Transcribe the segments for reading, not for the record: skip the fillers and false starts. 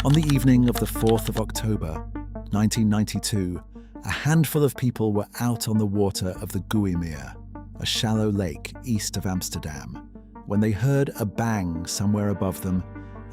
On the evening of the 4th of October, 1992, a handful of people were out on the water of the Bijlmer, a shallow lake east of Amsterdam, when they heard a bang somewhere above them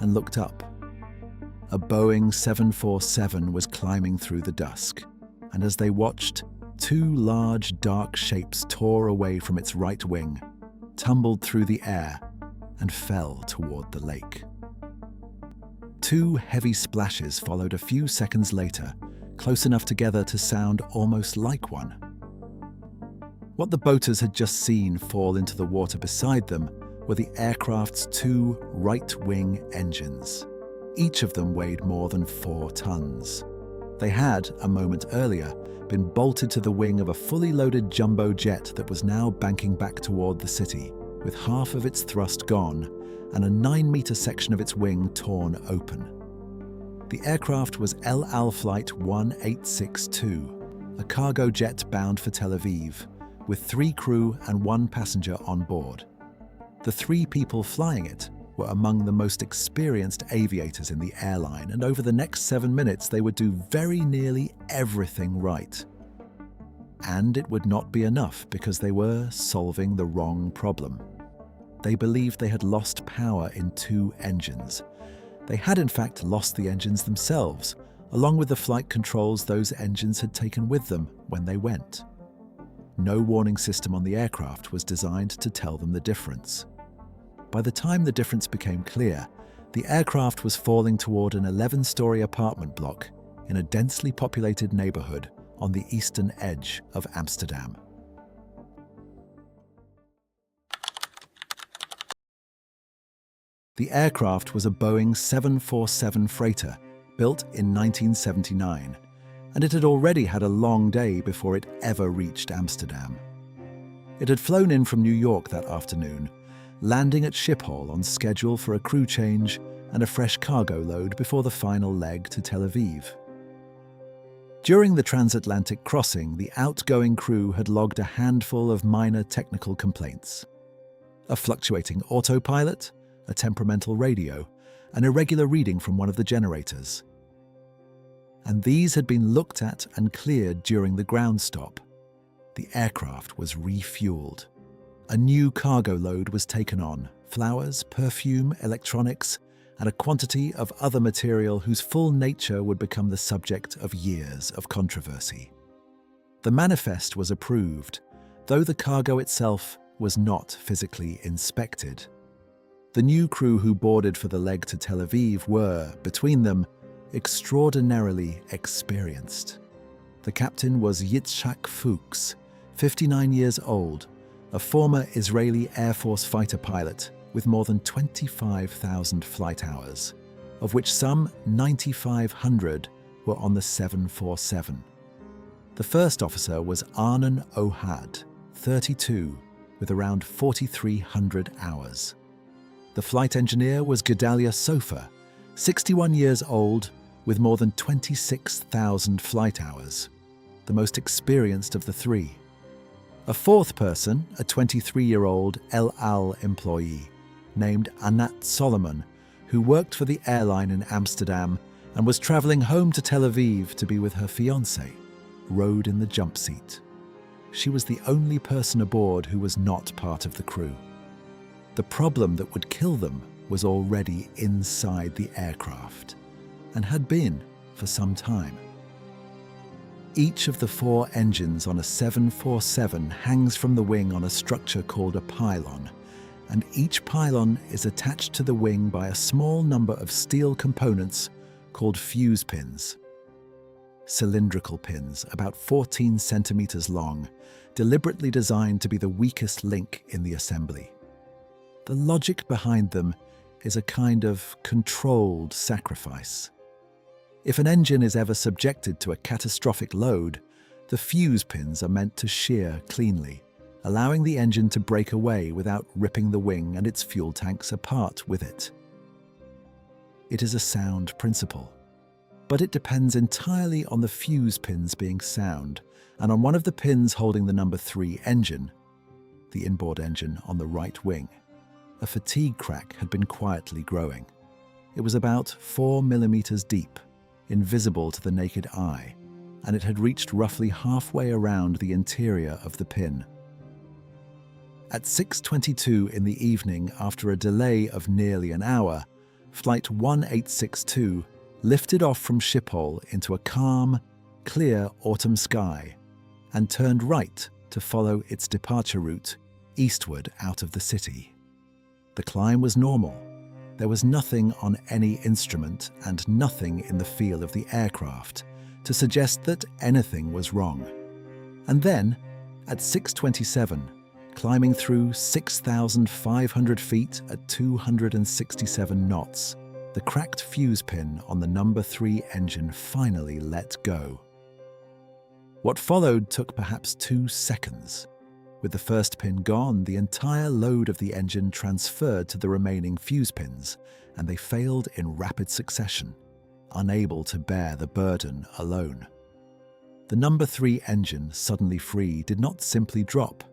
and looked up. A Boeing 747 was climbing through the dusk, and as they watched, two large dark shapes tore away from its right wing, tumbled through the air, and fell toward the lake. Two heavy splashes followed a few seconds later, close enough together to sound almost like one. What the boaters had just seen fall into the water beside them were the aircraft's two right-wing engines. Each of them weighed more than 4 tons. They had, a moment earlier, been bolted to the wing of a fully loaded jumbo jet that was now banking back toward the city, with half of its thrust gone and a 9-meter section of its wing torn open. The aircraft was El Al Flight 1862, a cargo jet bound for Tel Aviv, with 3 crew and 1 passenger on board. The 3 people flying it were among the most experienced aviators in the airline, and over the next 7 minutes they would do very nearly everything right. And it would not be enough because they were solving the wrong problem. They believed they had lost power in 2 engines. They had in fact lost the engines themselves, along with the flight controls those engines had taken with them when they went. No warning system on the aircraft was designed to tell them the difference. By the time the difference became clear, the aircraft was falling toward an 11-storey apartment block in a densely populated neighborhood on the eastern edge of Amsterdam. The aircraft was a Boeing 747 freighter built in 1979, and it had already had a long day before it ever reached Amsterdam. It had flown in from New York that afternoon, landing at Schiphol on schedule for a crew change and a fresh cargo load before the final leg to Tel Aviv. During the transatlantic crossing, the outgoing crew had logged a handful of minor technical complaints. A fluctuating autopilot, a temperamental radio, an irregular reading from one of the generators. And these had been looked at and cleared during the ground stop. The aircraft was refueled. A new cargo load was taken on: flowers, perfume, electronics, and a quantity of other material whose full nature would become the subject of years of controversy. The manifest was approved, though the cargo itself was not physically inspected. The new crew who boarded for the leg to Tel Aviv were, between them, extraordinarily experienced. The captain was Yitzhak Fuchs, 59 years old, a former Israeli Air Force fighter pilot with more than 25,000 flight hours, of which some 9,500 were on the 747. The first officer was Arnon Ohad, 32, with around 4,300 hours. The flight engineer was Gedaliah Sofer, 61 years old, with more than 26,000 flight hours, the most experienced of the 3. A fourth person, a 23-year-old El Al employee, named Anat Solomon, who worked for the airline in Amsterdam and was traveling home to Tel Aviv to be with her fiancé, rode in the jump seat. She was the only person aboard who was not part of the crew. The problem that would kill them was already inside the aircraft, and had been for some time. Each of the 4 engines on a 747 hangs from the wing on a structure called a pylon, and each pylon is attached to the wing by a small number of steel components called fuse pins. Cylindrical pins, about 14 centimeters long, deliberately designed to be the weakest link in the assembly. The logic behind them is a kind of controlled sacrifice. If an engine is ever subjected to a catastrophic load, the fuse pins are meant to shear cleanly, allowing the engine to break away without ripping the wing and its fuel tanks apart with it. It is a sound principle, but it depends entirely on the fuse pins being sound and on one of the pins holding the number 3 engine, the inboard engine on the right wing. A fatigue crack had been quietly growing. It was about 4 millimeters deep, invisible to the naked eye, and it had reached roughly halfway around the interior of the pin. At 6:22 in the evening, after a delay of nearly an hour, Flight 1862 lifted off from Schiphol into a calm, clear autumn sky and turned right to follow its departure route eastward out of the city. The climb was normal. There was nothing on any instrument and nothing in the feel of the aircraft to suggest that anything was wrong. And then, at 6:27, climbing through 6,500 feet at 267 knots, the cracked fuse pin on the number 3 engine finally let go. What followed took perhaps 2 seconds. With the first pin gone, the entire load of the engine transferred to the remaining fuse pins, and they failed in rapid succession, unable to bear the burden alone. The number 3 engine, suddenly free, did not simply drop.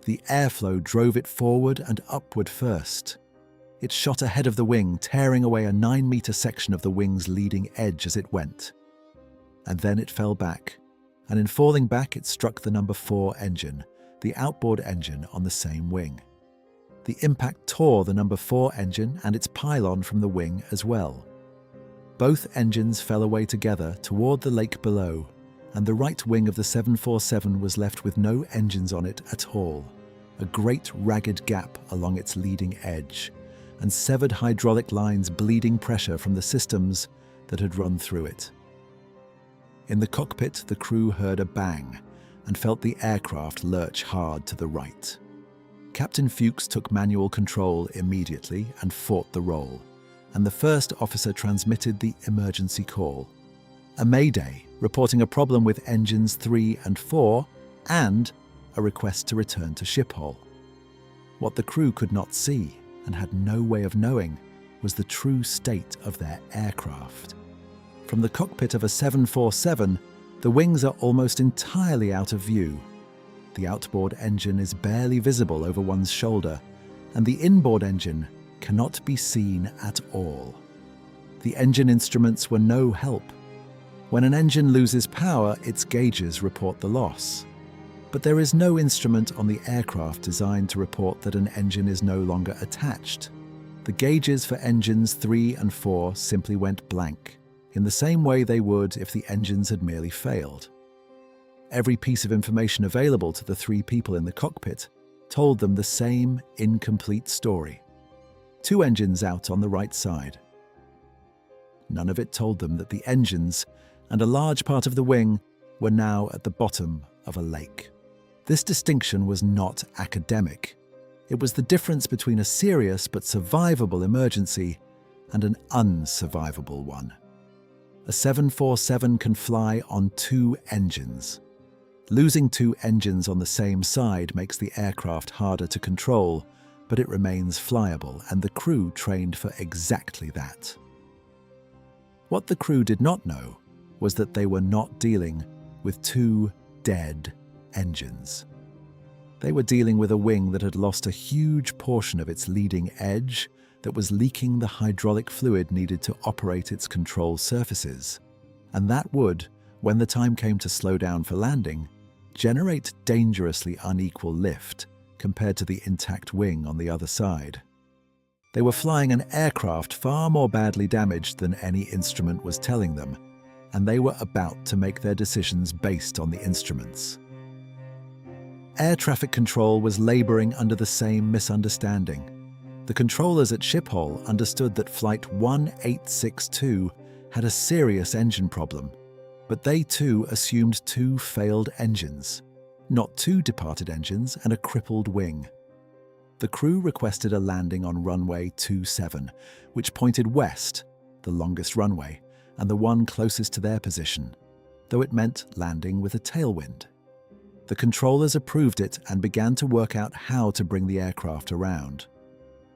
The airflow drove it forward and upward first. It shot ahead of the wing, tearing away a 9-meter section of the wing's leading edge as it went. And then it fell back, and in falling back it struck the number 4 engine, the outboard engine on the same wing. The impact tore the number 4 engine and its pylon from the wing as well. Both engines fell away together toward the lake below, and the right wing of the 747 was left with no engines on it at all, a great ragged gap along its leading edge, and severed hydraulic lines bleeding pressure from the systems that had run through it. In the cockpit, the crew heard a bang and felt the aircraft lurch hard to the right. Captain Fuchs took manual control immediately and fought the roll, and the first officer transmitted the emergency call. A mayday, reporting a problem with engines 3 and 4, and a request to return to Schiphol. What the crew could not see, and had no way of knowing, was the true state of their aircraft. From the cockpit of a 747, the wings are almost entirely out of view. The outboard engine is barely visible over one's shoulder, and the inboard engine cannot be seen at all. The engine instruments were no help. When an engine loses power, its gauges report the loss. But there is no instrument on the aircraft designed to report that an engine is no longer attached. The gauges for engines 3 and 4 simply went blank, in the same way they would if the engines had merely failed. Every piece of information available to the 3 people in the cockpit told them the same incomplete story. 2 engines out on the right side. None of it told them that the engines and a large part of the wing were now at the bottom of a lake. This distinction was not academic. It was the difference between a serious but survivable emergency and an unsurvivable one. A 747 can fly on 2 engines. Losing 2 engines on the same side makes the aircraft harder to control, but it remains flyable, and the crew trained for exactly that. What the crew did not know was that they were not dealing with 2 dead engines. They were dealing with a wing that had lost a huge portion of its leading edge that was leaking the hydraulic fluid needed to operate its control surfaces, and that would, when the time came to slow down for landing, generate dangerously unequal lift compared to the intact wing on the other side. They were flying an aircraft far more badly damaged than any instrument was telling them, and they were about to make their decisions based on the instruments. Air traffic control was laboring under the same misunderstanding. The controllers at Schiphol understood that Flight 1862 had a serious engine problem, but they too assumed 2 failed engines, not 2 departed engines and a crippled wing. The crew requested a landing on runway 27, which pointed west, the longest runway, and the one closest to their position, though it meant landing with a tailwind. The controllers approved it and began to work out how to bring the aircraft around.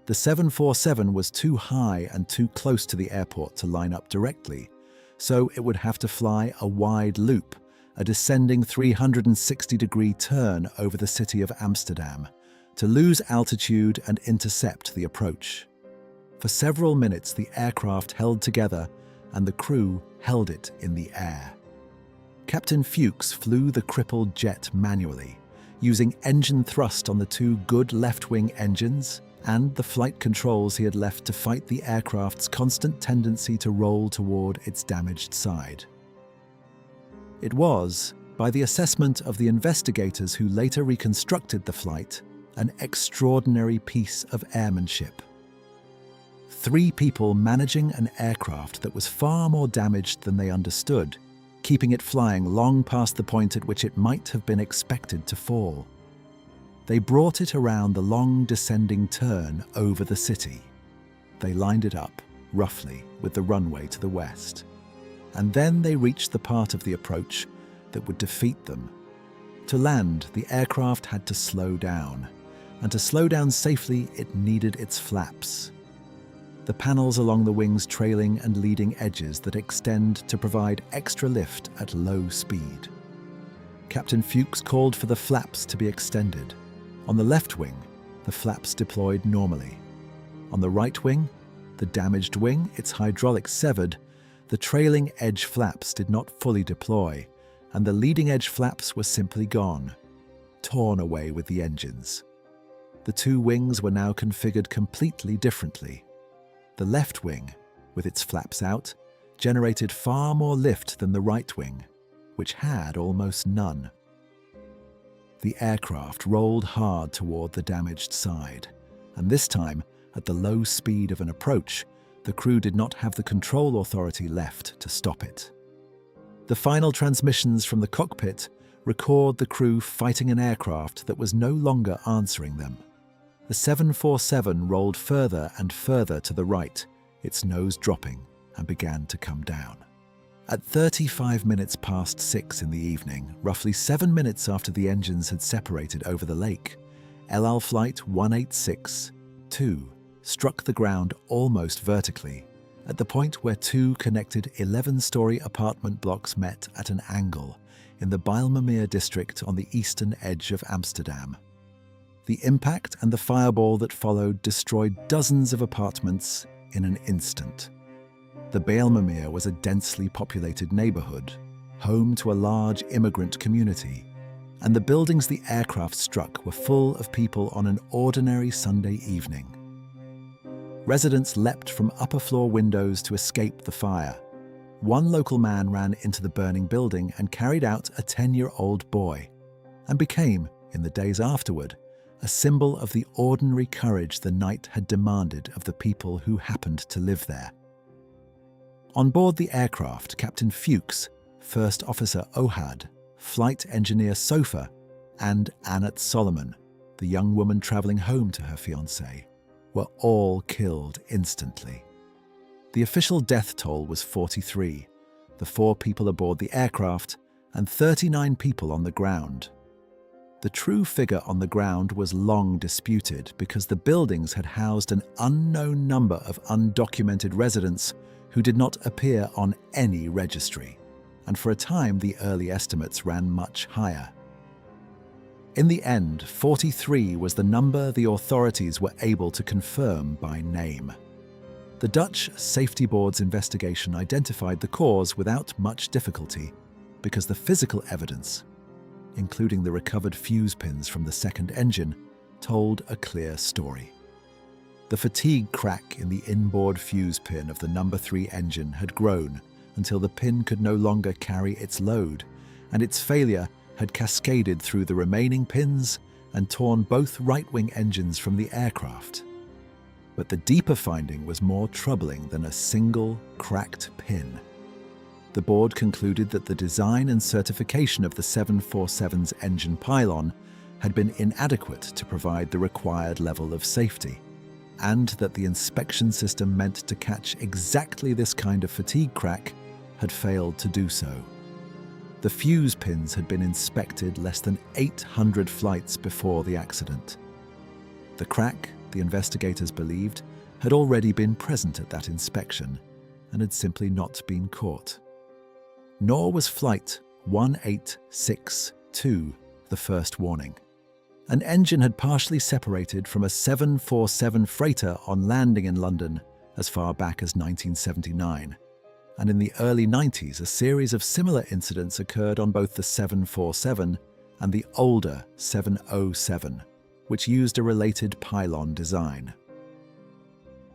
The 747 was too high and too close to the airport to line up directly, so it would have to fly a wide loop, a descending 360-degree turn over the city of Amsterdam, to lose altitude and intercept the approach. For several minutes, the aircraft held together and the crew held it in the air. Captain Fuchs flew the crippled jet manually, using engine thrust on the two good left-wing engines and the flight controls he had left to fight the aircraft's constant tendency to roll toward its damaged side. It was, by the assessment of the investigators who later reconstructed the flight, an extraordinary piece of airmanship. 3 people managing an aircraft that was far more damaged than they understood, keeping it flying long past the point at which it might have been expected to fall. They brought it around the long descending turn over the city. They lined it up, roughly, with the runway to the west. And then they reached the part of the approach that would defeat them. To land, the aircraft had to slow down. And to slow down safely, it needed its flaps. The panels along the wing's trailing and leading edges that extend to provide extra lift at low speed. Captain Fuchs called for the flaps to be extended. On the left wing, the flaps deployed normally. On the right wing, the damaged wing, its hydraulics severed, the trailing edge flaps did not fully deploy, and the leading edge flaps were simply gone, torn away with the engines. The 2 wings were now configured completely differently. The left wing, with its flaps out, generated far more lift than the right wing, which had almost none. The aircraft rolled hard toward the damaged side, and this time, at the low speed of an approach, the crew did not have the control authority left to stop it. The final transmissions from the cockpit record the crew fighting an aircraft that was no longer answering them. The 747 rolled further and further to the right, its nose dropping, and began to come down. At 35 minutes past 6 in the evening, roughly 7 minutes after the engines had separated over the lake, El Al Flight 186-2 struck the ground almost vertically, at the point where 2 connected 11-storey apartment blocks met at an angle in the Bijlmer district on the eastern edge of Amsterdam. The impact and the fireball that followed destroyed dozens of apartments in an instant. The Bijlmer was a densely populated neighborhood, home to a large immigrant community, and the buildings the aircraft struck were full of people on an ordinary Sunday evening. Residents leapt from upper floor windows to escape the fire. One local man ran into the burning building and carried out a 10-year-old boy, and became, in the days afterward, a symbol of the ordinary courage the night had demanded of the people who happened to live there. On board the aircraft, Captain Fuchs, First Officer Ohad, Flight Engineer Sofer, and Annette Solomon, the young woman traveling home to her fiancé, were all killed instantly. The official death toll was 43, the 4 people aboard the aircraft, and 39 people on the ground. The true figure on the ground was long disputed because the buildings had housed an unknown number of undocumented residents who did not appear on any registry, and for a time the early estimates ran much higher. In the end, 43 was the number the authorities were able to confirm by name. The Dutch Safety Board's investigation identified the cause without much difficulty because the physical evidence, including the recovered fuse pins from the second engine, told a clear story. The fatigue crack in the inboard fuse pin of the number 3 engine had grown until the pin could no longer carry its load, and its failure had cascaded through the remaining pins and torn both right-wing engines from the aircraft. But the deeper finding was more troubling than a single cracked pin. The board concluded that the design and certification of the 747's engine pylon had been inadequate to provide the required level of safety, and that the inspection system meant to catch exactly this kind of fatigue crack had failed to do so. The fuse pins had been inspected less than 800 flights before the accident. The crack, the investigators believed, had already been present at that inspection and had simply not been caught. Nor was Flight 186-2 the first warning. An engine had partially separated from a 747 freighter on landing in London as far back as 1979. And in the early 90s, a series of similar incidents occurred on both the 747 and the older 707, which used a related pylon design.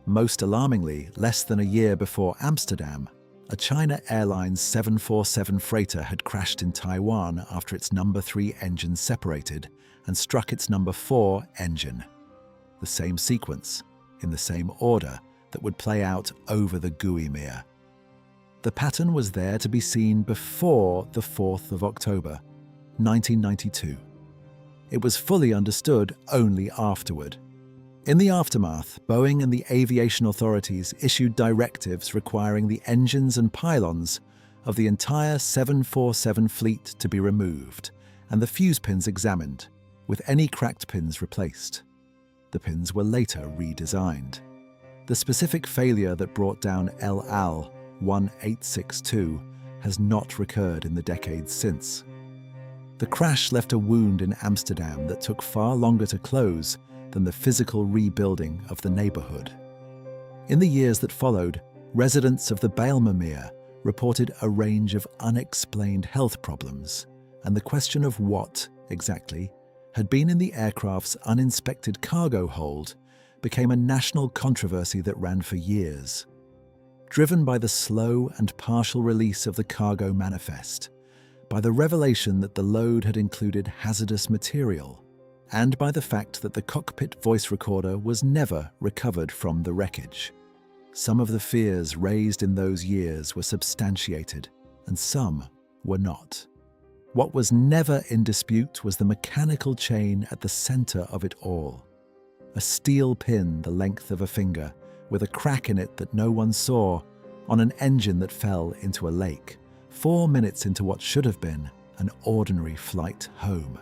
Most alarmingly, less than a year before Amsterdam, a China Airlines 747 freighter had crashed in Taiwan after its number 3 engine separated and struck its number 4 engine. The same sequence, in the same order, that would play out over the Bijlmer. The pattern was there to be seen before the 4th of October, 1992. It was fully understood only afterward. In the aftermath, Boeing and the aviation authorities issued directives requiring the engines and pylons of the entire 747 fleet to be removed and the fuse pins examined, with any cracked pins replaced. The pins were later redesigned. The specific failure that brought down El Al 1862 has not recurred in the decades since. The crash left a wound in Amsterdam that took far longer to close than the physical rebuilding of the neighborhood. In the years that followed, residents of the Bijlmer reported a range of unexplained health problems, and the question of what, exactly, had been in the aircraft's uninspected cargo hold became a national controversy that ran for years. Driven by the slow and partial release of the cargo manifest, by the revelation that the load had included hazardous material, and by the fact that the cockpit voice recorder was never recovered from the wreckage. Some of the fears raised in those years were substantiated, and some were not. What was never in dispute was the mechanical chain at the center of it all. A steel pin the length of a finger, with a crack in it that no one saw, on an engine that fell into a lake, 4 minutes into what should have been an ordinary flight home.